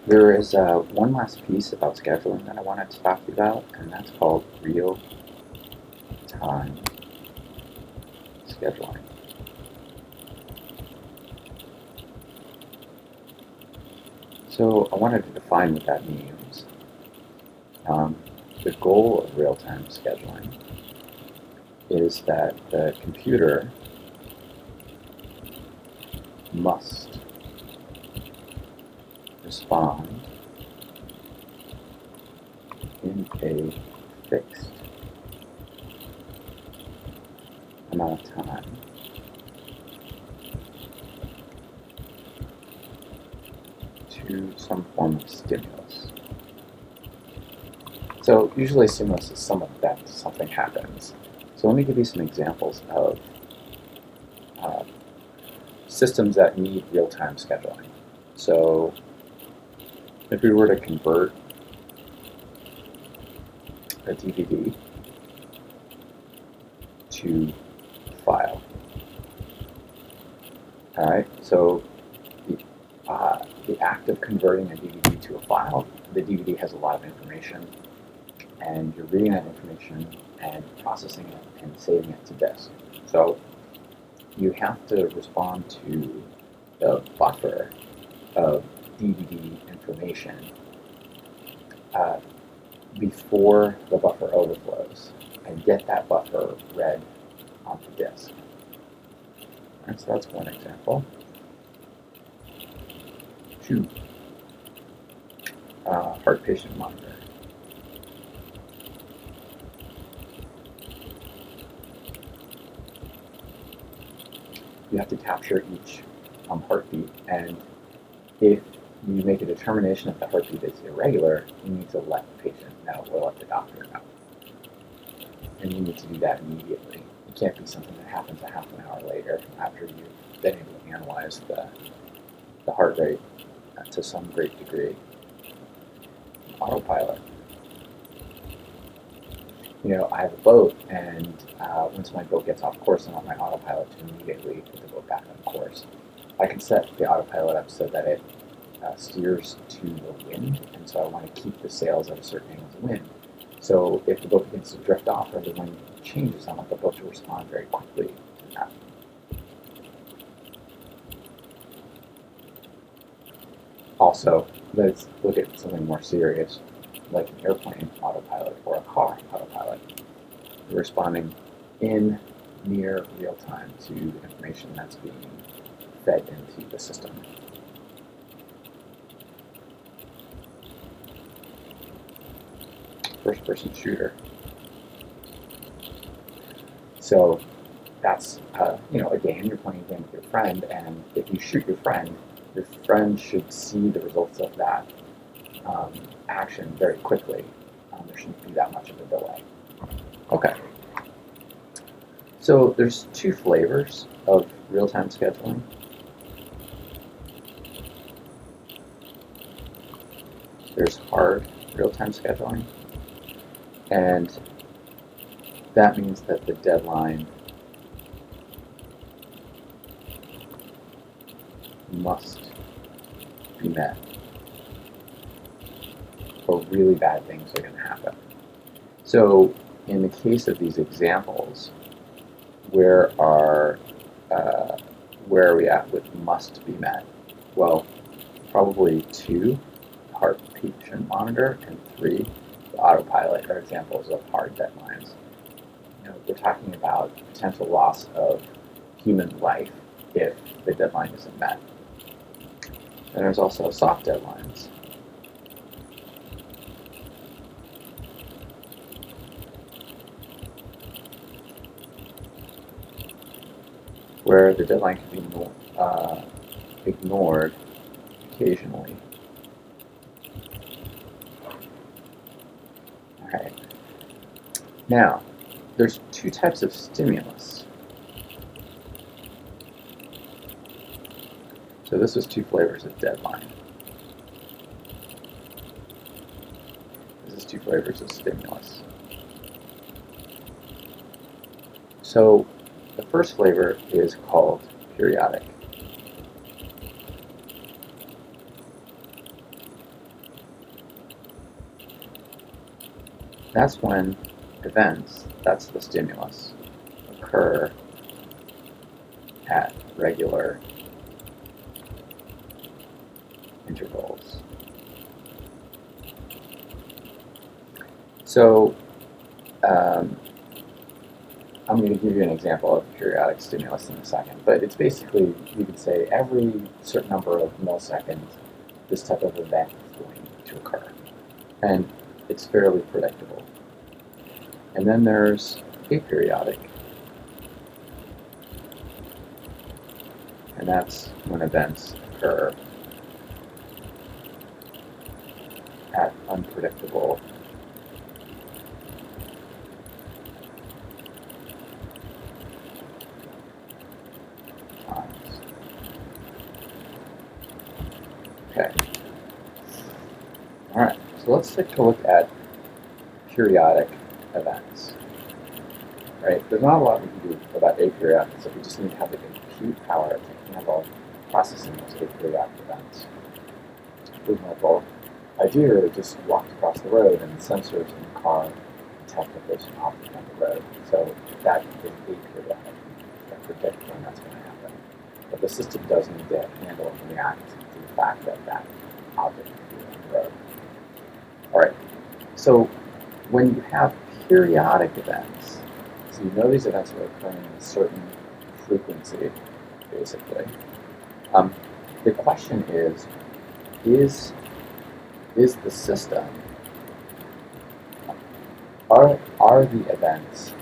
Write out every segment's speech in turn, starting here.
There is one last piece about scheduling that I wanted to talk to you about, and that's called real-time scheduling. So I wanted to define what that means. The goal of real-time scheduling is that the computer must respond in a fixed amount of time to some form of stimulus. So usually stimulus is some event, something happens. So let me give you some examples of systems that need real-time scheduling. So if we were to convert a DVD to a file, all right, so the act of converting a DVD to a file, the DVD has a lot of information, and you're reading that information and processing it and saving it to disk. So you have to respond to the buffer of DVD information before the buffer overflows and get that buffer read onto disk. And so that's one example. 2, heart patient monitor. You have to capture each heartbeat, and if you make a determination that the heartbeat is irregular, you need to let the patient know or let the doctor know. And you need to do that immediately. It can't be something that happens a half an hour later after you've been able to analyze the heart rate to some great degree. Autopilot. You know, I have a boat, and once my boat gets off course, I want my autopilot to immediately put the boat back on course. I can set the autopilot up so that it steers to the wind, and so I want to keep the sails at a certain angle of wind. So if the boat begins to drift off or the wind changes, I want the boat to respond very quickly to that. Also, let's look at something more serious, like an airplane autopilot or a car autopilot. You're responding in near real time to information that's being fed into the system. First-person shooter. So that's a game. You're playing a game with your friend, and if you shoot your friend should see the results of that action very quickly. There shouldn't be that much of a delay. Okay. So there's 2 flavors of real-time scheduling. There's hard real-time scheduling, and that means that the deadline must be met, or really bad things are going to happen. So in the case of these examples, where are we at with must be met? Well, probably 2, heart patient monitor, and 3, the autopilot, are examples of hard deadlines. We're talking about potential loss of human life if the deadline isn't met. And there's also soft deadlines. Where the deadline can be ignored occasionally. Okay. Now, there's 2 types of stimulus. So this is 2 flavors of deadline. This is 2 flavors of stimulus. So the first flavor is called periodic. that's when events, that's the stimulus, occur at regular intervals. So I'm going to give you an example of periodic stimulus in a second, but it's basically, you could say every certain number of milliseconds, this type of event is going to occur. And it's fairly predictable. And then there's aperiodic, and that's when events occur at unpredictable times. Okay. All right, so let's take a look at periodic events. Right? There's not a lot we can do about aperiodic, so we just need to have the compute power to handle processing those aperiodic events. For example, ideally just walked across the road and the sensors in the car detect that there's an object on the road. So that is aperiodic. That predict when that's going to happen. But the system does need to handle and react to the fact that that object is on the road. All right. So when you have periodic events, so you know these events are occurring at a certain frequency, basically. The question is the system, are the events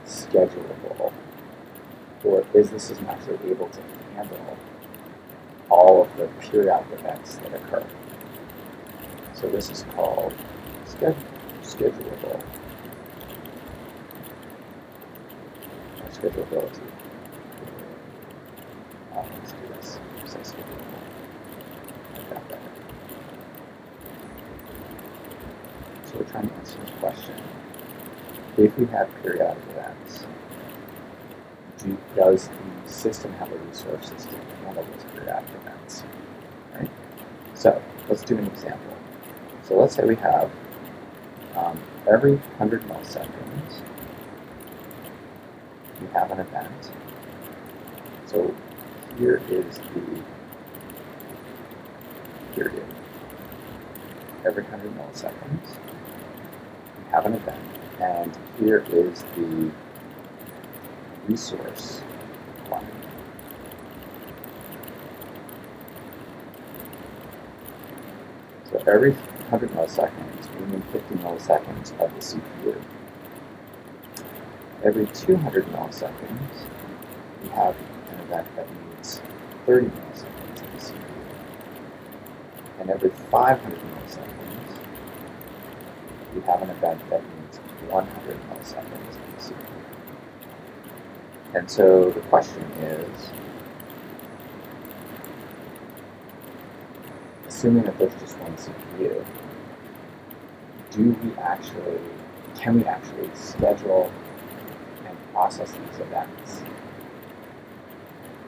schedulable, or is the system actually able to handle all of the periodic events that occur? So this is called schedulable, or schedulability. Let's do this. Say schedulable. Like that better. So we're trying to answer this question. If we have periodic events, does the system have the resources to handle those periodic events? Right? So let's do an example. So let's say we have every 100 milliseconds, we have an event. So here is the period. Every 100 milliseconds, we have an event. And here is the resource line. So every 100 milliseconds, we mean 50 milliseconds of the CPU. Every 200 milliseconds, we have an event that needs 30 milliseconds of the CPU. And every 500 milliseconds, we have an event that needs 100 milliseconds of the CPU. And so the question is, assuming that there's just one CPU, can we actually schedule and process these events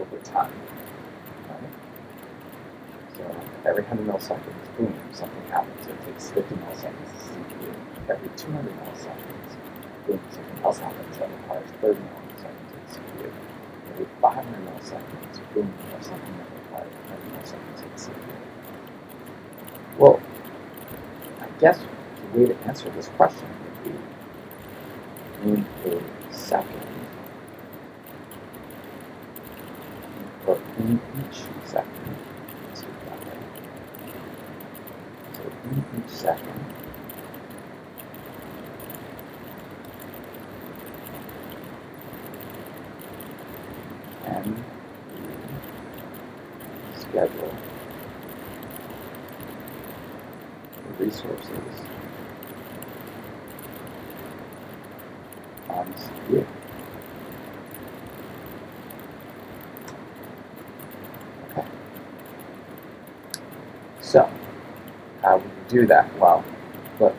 over time? Right? So every 100 milliseconds, boom, something happens. It takes 50 milliseconds to CPU. Every 200 milliseconds, boom, something else happens that requires 30 milliseconds of the CPU. Every 500 milliseconds, boom, there's something that requires 20 milliseconds of the CPU. Well, I guess the way to answer this question would be in a second, or in each second. Let's do it that way. So in each second, and schedule the resources on the CPU. Okay. So, how would we do that? Well, look,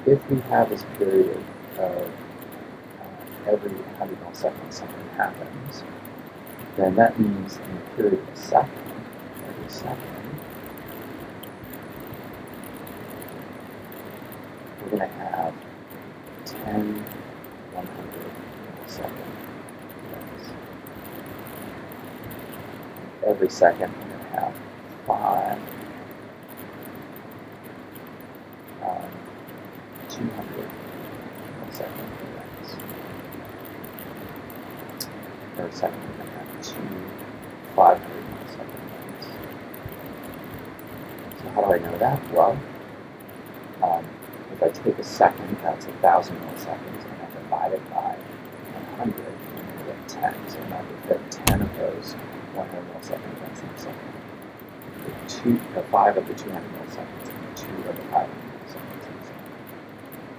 if we have this period of every 100 milliseconds something happens, then that means in a period of a second, every second, we're going to have 10 100 millisecond events. Every second, we're going to have 5 200 millisecond events. Every second, we're going to have 2 500 millisecond events. So how do I know that? Well, if I take a second, that's 1,000 milliseconds, and I divide it by 100, I'm going to get 10. So now we get 10 of those 100 millisecond events in a second. 5 of the 200 milliseconds and 2 of the 500 milliseconds in a second.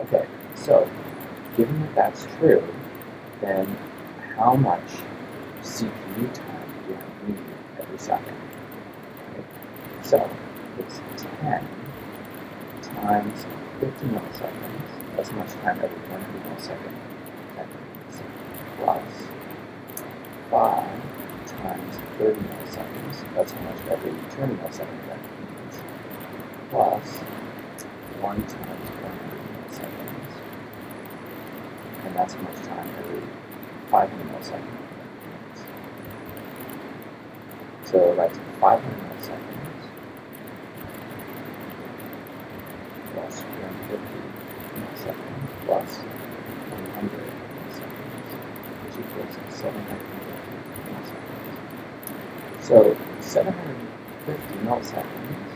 Okay, so given that that's true, then how much CPU time do I need every second? Okay. So it's 10 times 50 milliseconds, that's how much time every 100 millisecond that needs, plus 5 times 30 milliseconds, that's how much every 200 millisecond that needs, plus 1 times 100 milliseconds, and that's how much time every 500 milliseconds needs. So that's 500 milliseconds plus 150 milliseconds plus 100 milliseconds, which equals 750 milliseconds. So 750 milliseconds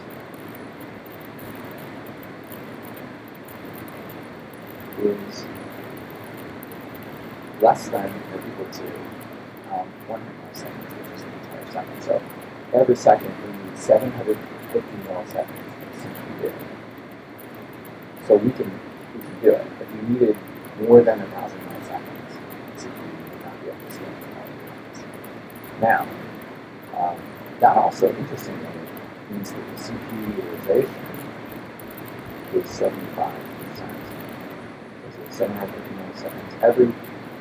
is less than or equal to 100 milliseconds, which is the entire second. So every second we need 750 milliseconds of CPU. So we can do it. If you needed more than 1,000 milliseconds, CPU would not be able to scale all the units. Now, that also, interestingly, means that the CPU utilization is 75%. Because it's 750 milliseconds.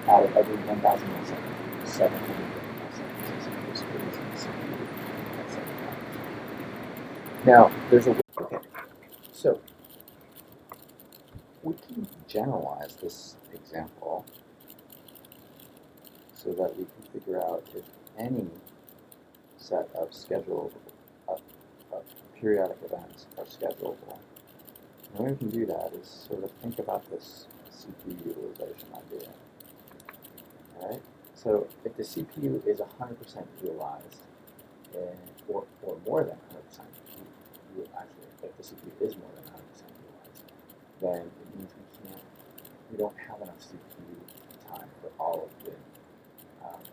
Out of every 1,000 milliseconds, 750 milliseconds is used for using the CPU at 75%. Now, there's a way. Okay, so we can generalize this example so that we can figure out if any set of periodic events are schedulable. And the way we can do that is sort of think about this CPU utilization idea. All right? So if the CPU is 100% utilized, or more than 100%, actually, if the CPU is more than 100% utilized, then it means we don't have enough CPU time for all of the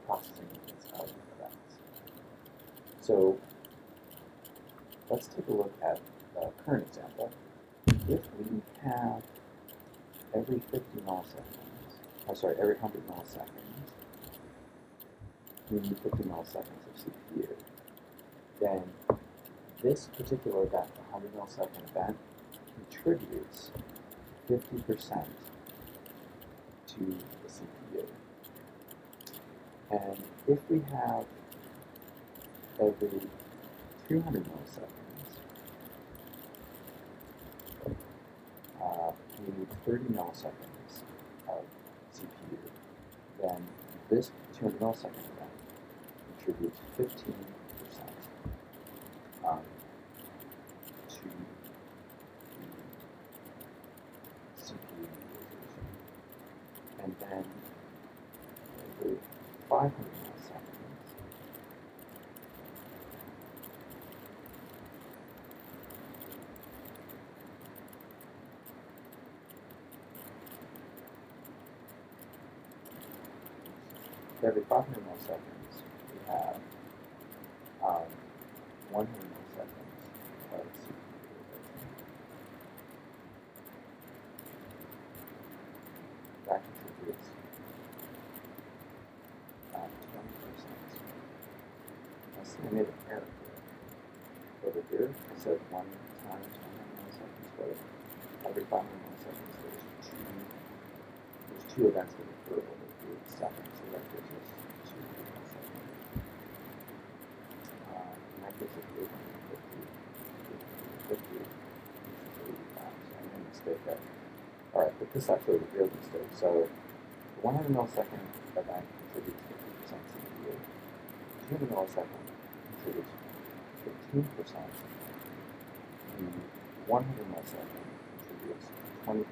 processing units of events. So let's take a look at the current example. If we have every 50 milliseconds, every 100 milliseconds, we need 50 milliseconds of CPU, then this particular event, the 100 millisecond event, contributes 50% to the CPU. And if we have every 200 milliseconds, we need 30 milliseconds of CPU, then this 200 millisecond event contributes 15% to the CPU utilization. And then every 500 milliseconds, every 500 milliseconds, we have 100 milliseconds of CPU utilization. That contributes 20%. I see I made an error here. Over here, I said 1 times 100 milliseconds, but every 500 milliseconds, there's two events that occur over 3 seconds, so that gives us 2 milliseconds. And that gives us 850, which is 85. So I made a mistake there. All right, but this is actually a real mistake. So the 100 millisecond event contributes 50% CPU. 200 millisecond contributes 15%. The 100 millisecond contributes 20%.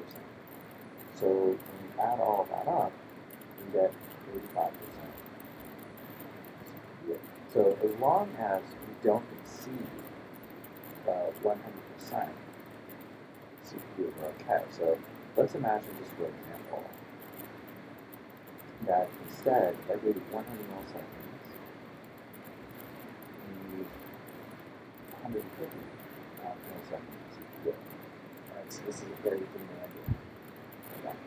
So when you add all of that up, you get 85% CPU. So as long as we don't exceed 100% CPU, we're okay. So let's imagine, just for example, that instead, every 100 milliseconds, we need 150 milliseconds of CPU. Right, so this is a very demanding event.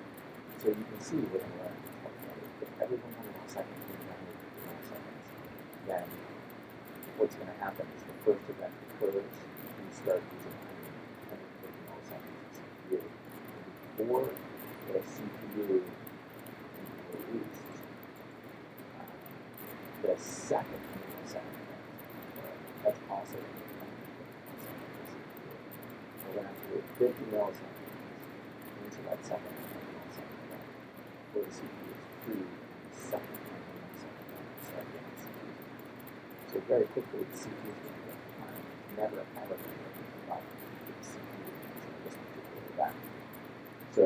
So you can see what I'm learning. If every 100 milliseconds we need 150 milliseconds, then what's going to happen is the first event occurs, and you start using 150 milliseconds of CPU. Before the CPU can be released, the second millisecond event, that's also 150 milliseconds of CPU. We're going to have to wait 50 milliseconds into that second millisecond event before the CPU is free the second millisecond event to start getting CPU. So very quickly, the CPU is going to get behind. Never ever going to get about the CPU in this particular event. So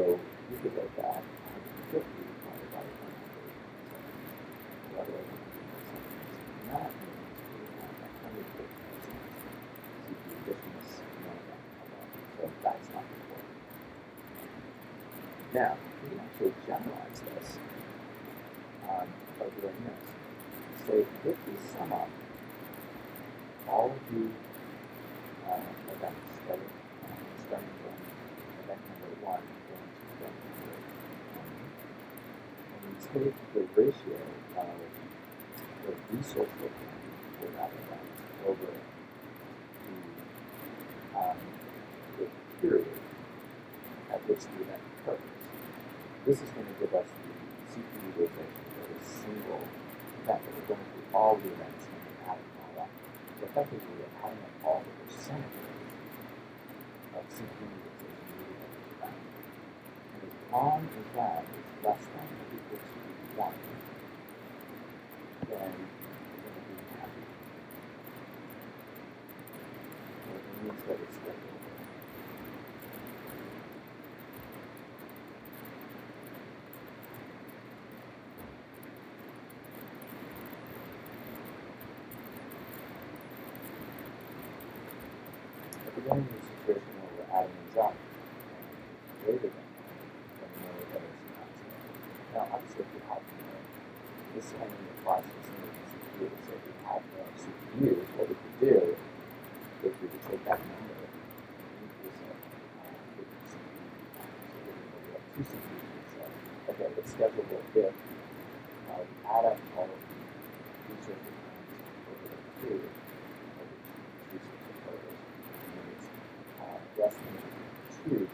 you could look at 150 divided by 100 divided by 100 milliseconds. And that means we have 150 milliseconds CPU just in this one event alone. So that's not important. Now, we can actually generalize this by doing this. So if we sum up all of the events starting from event number 1 going to event number 20, and we take the ratio of the resource requirement for that event over the period at which the event occurs. This is going to give us the CPU utilization for a single event. We're going through all the events and we're adding all up. So effectively, we're adding up all the percentages of CPU utilization needed at each event. And as long as that is less than or equal to 1, then we're going to be happy. So it means that it's scheduled. Again, in a situation where we're adding these up and greater than 1, then we know that it's not scheduled. Now, obviously, if we have this only applies to single CPU. So if we have more CPUs, what we could do is we could take that number and increase it with the CPU times. So we have 2 CPUs and say, okay, it's schedulable if we add up all of the resource requirements over the period of which each resource occurs, and it's less than 2